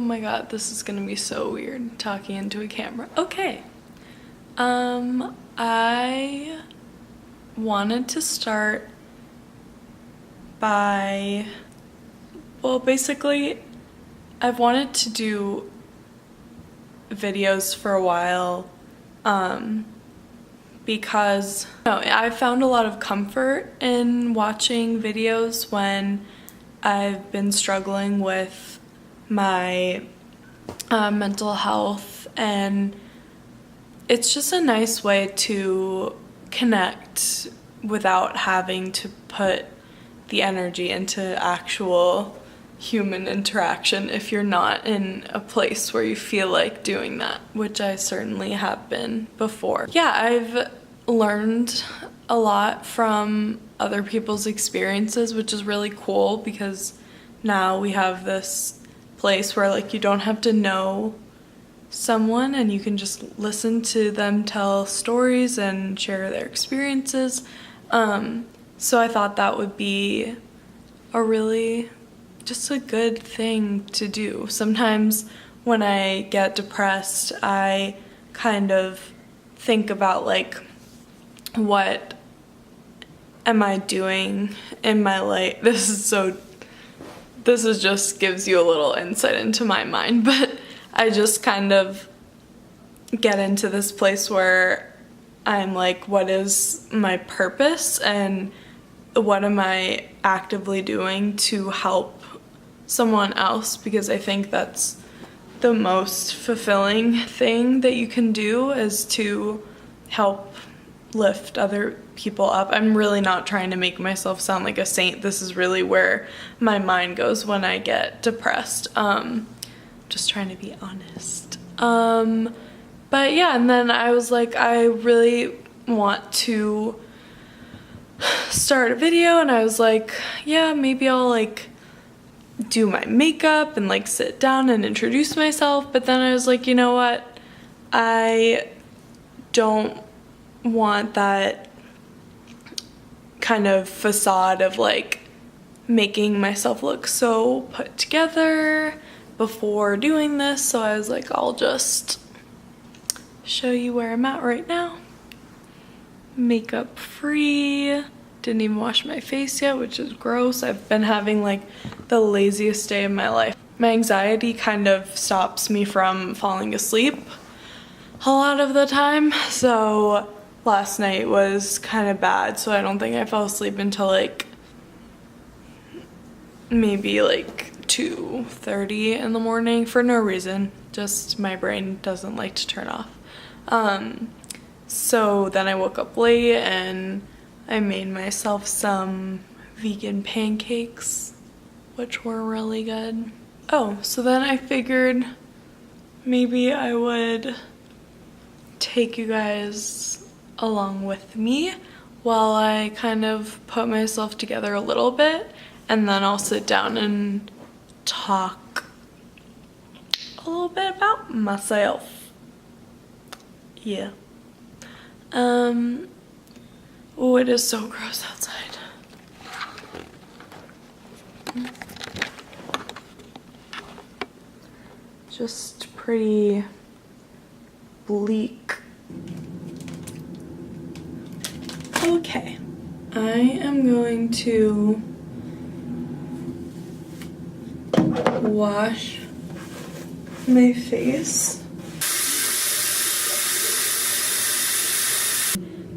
my god, this is gonna be so weird talking into a camera. Okay. I wanted to start by, well, basically, I've wanted to do videos for a while, because I found a lot of comfort in watching videos when I've been struggling with my mental health, and it's just a nice way to connect without having to put the energy into actual human interaction if you're not in a place where you feel like doing that, which I certainly have been before. Yeah, I've learned a lot from other people's experiences, which is really cool because now we have this place where like you don't have to know someone and you can just listen to them tell stories and share their experiences. So I thought that would be just a good thing to do. Sometimes when I get depressed, I kind of think about like, what am I doing in my life? This is just gives you a little insight into my mind, but I just kind of get into this place where I'm like, what is my purpose and what am I actively doing to help someone else? Because I think that's the most fulfilling thing that you can do, is to help lift other people up. I'm really not trying to make myself sound like a saint. This is really where my mind goes when I get depressed. Just trying to be honest. But yeah, and then I was like, I really want to start a video, and I was like, yeah, maybe I'll like do my makeup and like sit down and introduce myself. But then I was like, you know what? I don't want that kind of facade of like making myself look so put together before doing this. So I was like, I'll just show you where I'm at right now. Makeup free. Didn't even wash my face yet, which is gross. I've been having like the laziest day of my life. My anxiety kind of stops me from falling asleep a lot of the time, so last night was kind of bad, so I don't think I fell asleep until like maybe like 2:30 in the morning for no reason. Just my brain doesn't like to turn off. So then I woke up late and I made myself some vegan pancakes, which were really good. Oh, so then I figured maybe I would take you guys along with me while I kind of put myself together a little bit, and then I'll sit down and talk a little bit about myself. Yeah. Oh, it is so gross outside. Just pretty bleak. Okay, I am going to wash my face.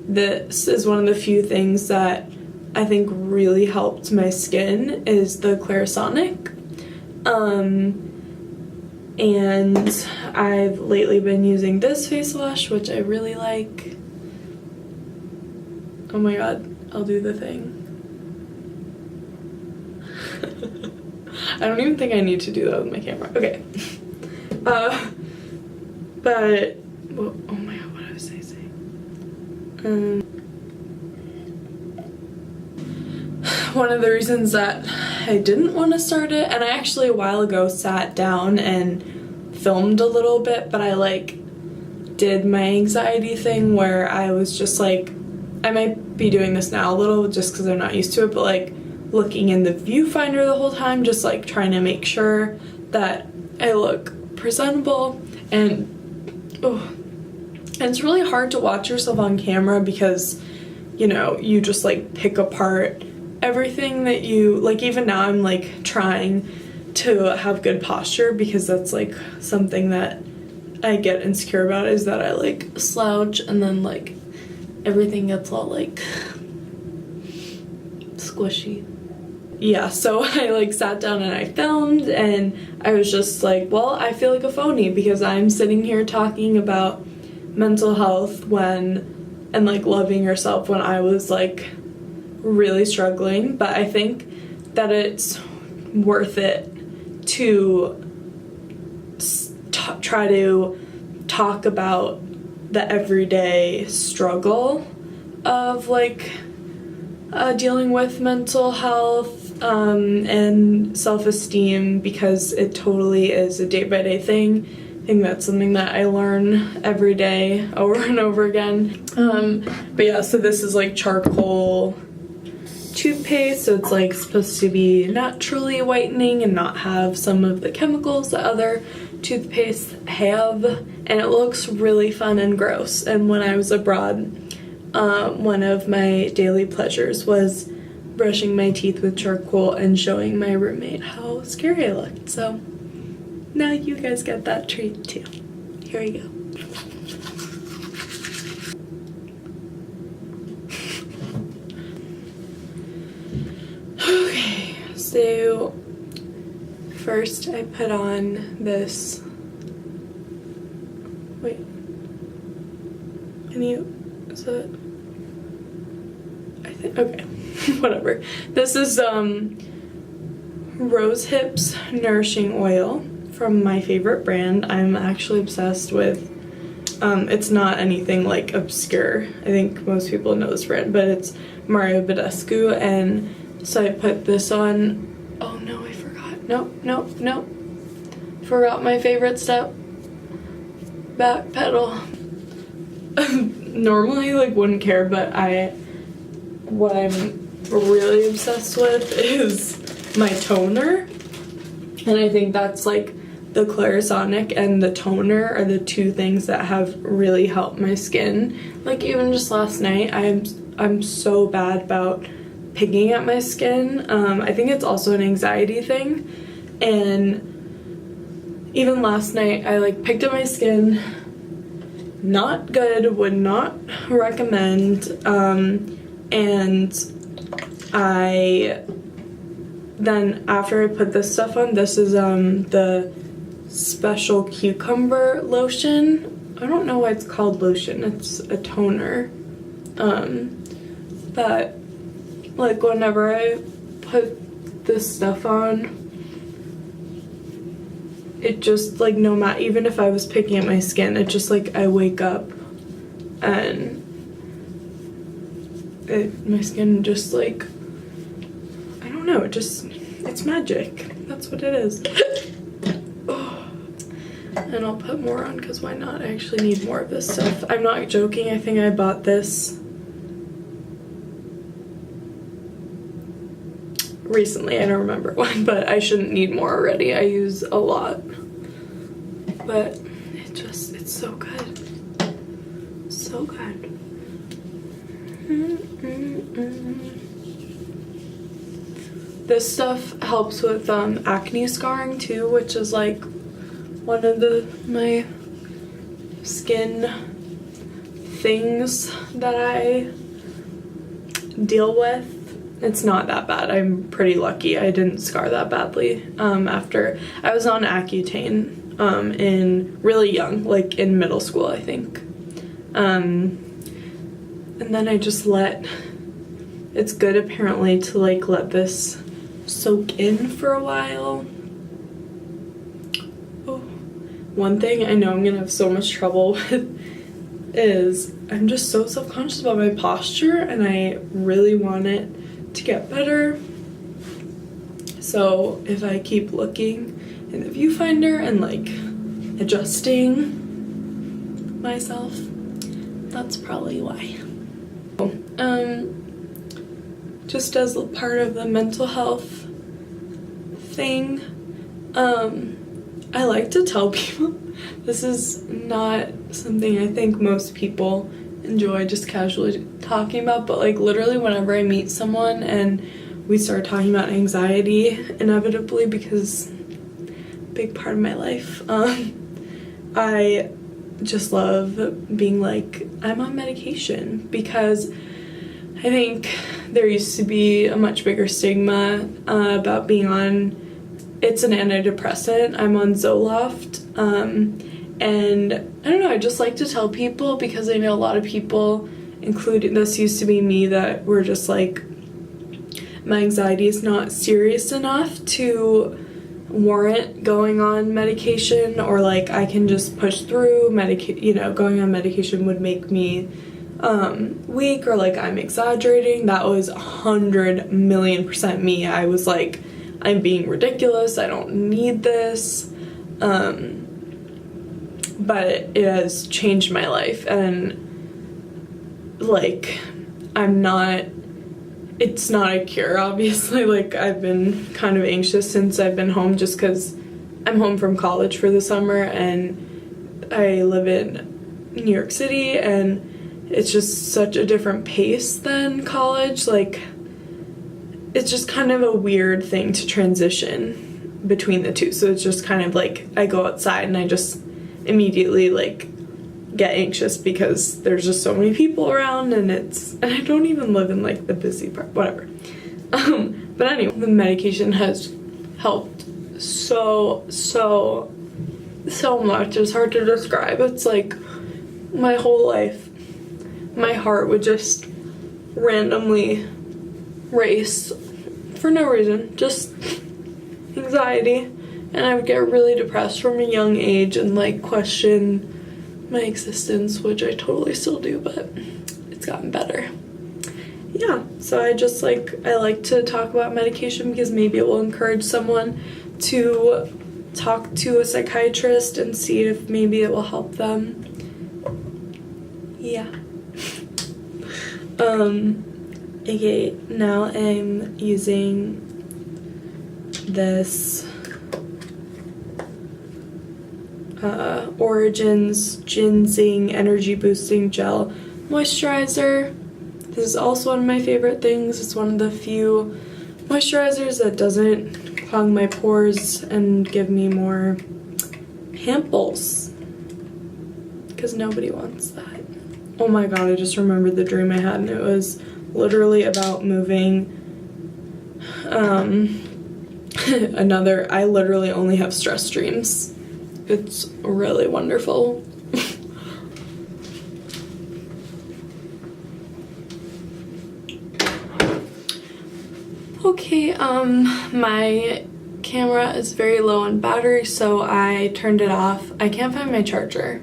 This is one of the few things that I think really helped my skin, is the Clarisonic. And I've lately been using this face wash, which I really like. Oh my god, I'll do the thing. I don't even think I need to do that with my camera. Okay. But, well, oh my god, what was I saying? One of the reasons that I didn't want to start it, and I actually a while ago sat down and filmed a little bit, but I like did my anxiety thing where I was just like, I might be doing this now a little just because I'm not used to it, but like looking in the viewfinder the whole time, just like trying to make sure that I look presentable, and it's really hard to watch yourself on camera because, you know, you just like pick apart everything that you like. Even now I'm like trying to have good posture because that's like something that I get insecure about, is that I like slouch and then like everything gets all like squishy. Yeah, so I like sat down and I filmed, and I was just like, well, I feel like a phony because I'm sitting here talking about mental health and like loving yourself when I was like really struggling. But I think that it's worth it to try to talk about the everyday struggle of like dealing with mental health and self-esteem, because it totally is a day-by-day thing. I think that's something that I learn every day over and over again. But yeah, so this is like charcoal toothpaste, so it's like supposed to be naturally whitening and not have some of the chemicals that other toothpaste have, and it looks really fun and gross. And when I was abroad, one of my daily pleasures was brushing my teeth with charcoal and showing my roommate how scary I looked. So now you guys get that treat too. Here we go. Okay, so first I put on this, wait, can you, is that, I think, okay, whatever. This is Rose Hips Nourishing Oil from my favorite brand. I'm actually obsessed with, it's not anything like obscure. I think most people know this brand, but it's Mario Badescu, and so I put this on. Oh no, I forgot. Nope. Forgot my favorite step. Back pedal. Normally like wouldn't care, but what I'm really obsessed with is my toner. And I think that's like the Clarisonic and the toner are the two things that have really helped my skin. Like even just last night, I'm so bad about picking at my skin. I think it's also an anxiety thing, and even last night I like picked at my skin. Not good, would not recommend. And then after I put this stuff on, this is the Special Cucumber lotion. I don't know why it's called lotion, it's a toner. But like whenever I put this stuff on, it just like, no matter, even if I was picking at my skin, it just like, I wake up and my skin just like, I don't know, it's magic. That's what it is. And I'll put more on because why not? I actually need more of this stuff. I'm not joking, I think I bought this recently. I don't remember when, but I shouldn't need more already. I use a lot. But it's so good. So good. This stuff helps with acne scarring too, which is like one of my skin things that I deal with. It's not that bad. I'm pretty lucky. I didn't scar that badly. After I was on Accutane in really young, like in middle school, I think. And then I just it's good apparently to like let this soak in for a while. Oh. One thing I know I'm gonna have so much trouble with is I'm just so self-conscious about my posture, and I really want it to get better. So if I keep looking in the viewfinder and like adjusting myself, that's probably why. Just as a part of the mental health thing, I I like to tell people, this is not something I think most people enjoy just casually talking about, but like literally whenever I meet someone and we start talking about anxiety, inevitably, because big part of my life, I just love being like, I'm on medication, because I think there used to be a much bigger stigma about being on, it's an antidepressant. I'm on Zoloft, and I don't know, I just like to tell people, because I know a lot of people, including, this used to be me, that were just like, my anxiety is not serious enough to warrant going on medication, or like I can just push through going on medication would make me weak, or like I'm exaggerating. That was 100,000,000% me. I was like, I'm being ridiculous, I don't need this, but it has changed my life, and like it's not a cure, obviously. Like, I've been kind of anxious since I've been home, just because I'm home from college for the summer, and I live in New York City, and it's just such a different pace than college. Like, it's just kind of a weird thing to transition between the two. So it's just kind of like, I go outside and I just immediately like get anxious because there's just so many people around, and I don't even live in like the busy part, whatever. But anyway, the medication has helped so much. It's hard to describe. It's like my whole life, my heart would just randomly race for no reason, just anxiety, and I would get really depressed from a young age and like question my existence, which I totally still do, but it's gotten better. Yeah, so I like to talk about medication, because maybe it will encourage someone to talk to a psychiatrist and see if maybe it will help them. Yeah. Okay, now I'm using this Origins Ginseng Energy Boosting Gel Moisturizer. This is also one of my favorite things. It's one of the few moisturizers that doesn't clog my pores and give me more pimples, because nobody wants that. Oh my god, I just remembered the dream I had, and it was literally about moving I literally only have stress dreams. It's really wonderful. Okay, my camera is very low on battery, so I turned it off. I can't find my charger,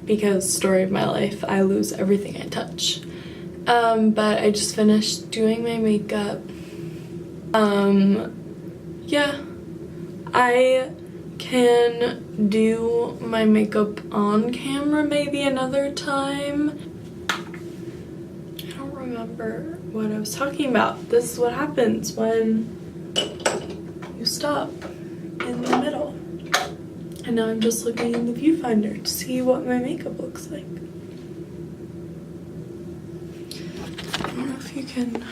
because story of my life, I lose everything I touch. But I just finished doing my makeup. Yeah, I can do my makeup on camera maybe another time. I don't remember what I was talking about. This is what happens when you stop in the middle. And now I'm just looking in the viewfinder to see what my makeup looks like. I don't know if you can...